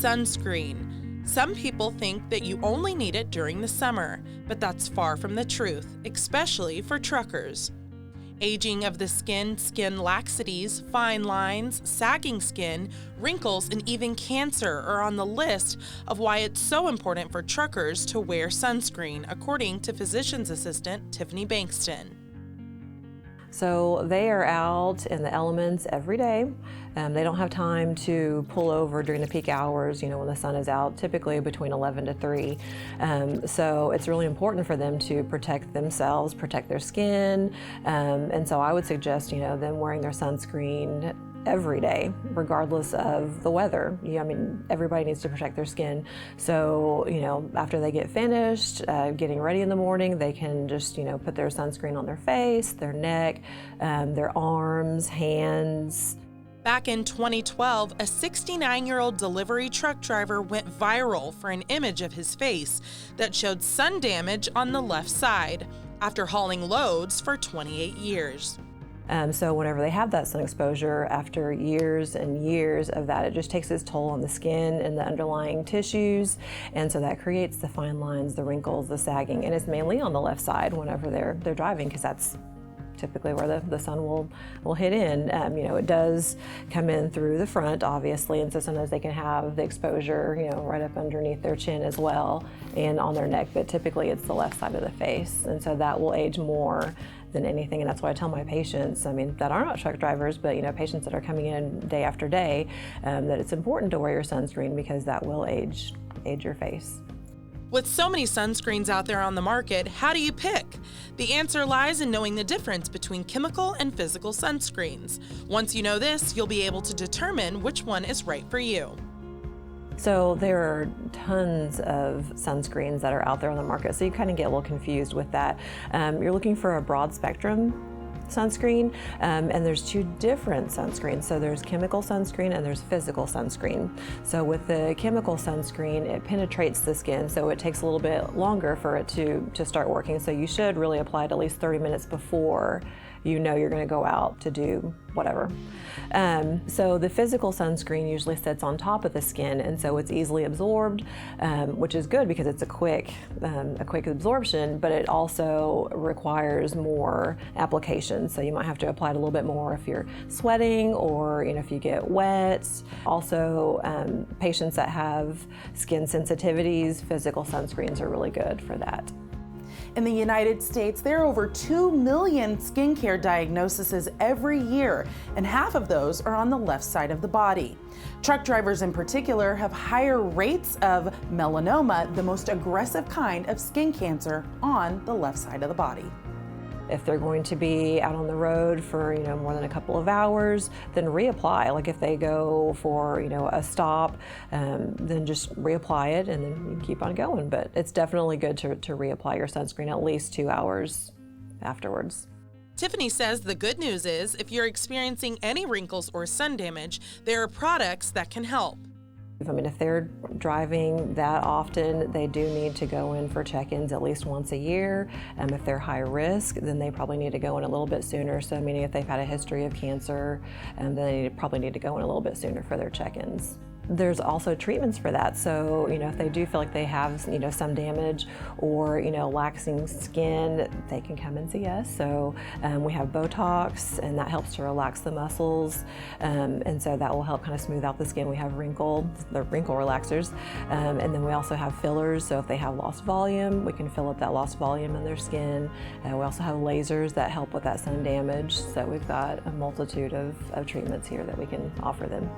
Sunscreen. Some people think that you only need it during the summer, but that's far from the truth, especially for truckers. Aging of the skin, skin laxities, fine lines, sagging skin, wrinkles, and even cancer are on the list of why it's so important for truckers to wear sunscreen, according to physician's assistant Tiffany Bankston. So they are out in the elements every day. They don't have time to pull over during the peak hours, when the sun is out, typically between 11 to 3. So it's really important for them to protect themselves, protect their skin. And so I would suggest, them wearing their sunscreen every day, regardless of the weather. Everybody needs to protect their skin. So, after they get finished getting ready in the morning, they can just, put their sunscreen on their face, their neck, their arms, hands. Back in 2012, a 69-year-old delivery truck driver went viral for an image of his face that showed sun damage on the left side after hauling loads for 28 years. So whenever they have that sun exposure, after years and years of that, it just takes its toll on the skin and the underlying tissues. And so that creates the fine lines, the wrinkles, the sagging. And it's mainly on the left side whenever they're driving, because that's typically where the sun will hit in. It does come in through the front, obviously, and so sometimes they can have the exposure, right up underneath their chin as well and on their neck, but typically it's the left side of the face. And so that will age more than anything, and that's why I tell my patients, that are not truck drivers, but patients that are coming in day after day, that it's important to wear your sunscreen because that will age your face. With so many sunscreens out there on the market, how do you pick? The answer lies in knowing the difference between chemical and physical sunscreens. Once you know this, you'll be able to determine which one is right for you. So there are tons of sunscreens that are out there on the market, so you kind of get a little confused with that. You're looking for a broad spectrum sunscreen, and there's two different sunscreens. So there's chemical sunscreen and there's physical sunscreen. So with the chemical sunscreen, it penetrates the skin, so it takes a little bit longer for it to start working. So you should really apply it at least 30 minutes before you're going to go out to do whatever. So the physical sunscreen usually sits on top of the skin, and so it's easily absorbed, which is good because it's a quick absorption, but it also requires more application. So you might have to apply it a little bit more if you're sweating or if you get wet. Also, patients that have skin sensitivities, physical sunscreens are really good for that. In the United States, there are over 2 million skincare diagnoses every year, and half of those are on the left side of the body. Truck drivers in particular have higher rates of melanoma, the most aggressive kind of skin cancer, on the left side of the body. If they're going to be out on the road for more than a couple of hours, then reapply. Like if they go for a stop, then just reapply it and then you can keep on going. But it's definitely good to reapply your sunscreen at least 2 hours afterwards. Tiffany says the good news is if you're experiencing any wrinkles or sun damage, there are products that can help. If they're driving that often, they do need to go in for check-ins at least once a year. If they're high risk, then they probably need to go in a little bit sooner. So meaning if they've had a history of cancer, then they probably need to go in a little bit sooner for their check-ins. There's also treatments for that. So, if they do feel like they have, some damage or, laxing skin, they can come and see us. So we have Botox, and that helps to relax the muscles. And so that will help kind of smooth out the skin. We have the wrinkle relaxers. And then we also have fillers. So if they have lost volume, we can fill up that lost volume in their skin. We also have lasers that help with that sun damage. So we've got a multitude of treatments here that we can offer them.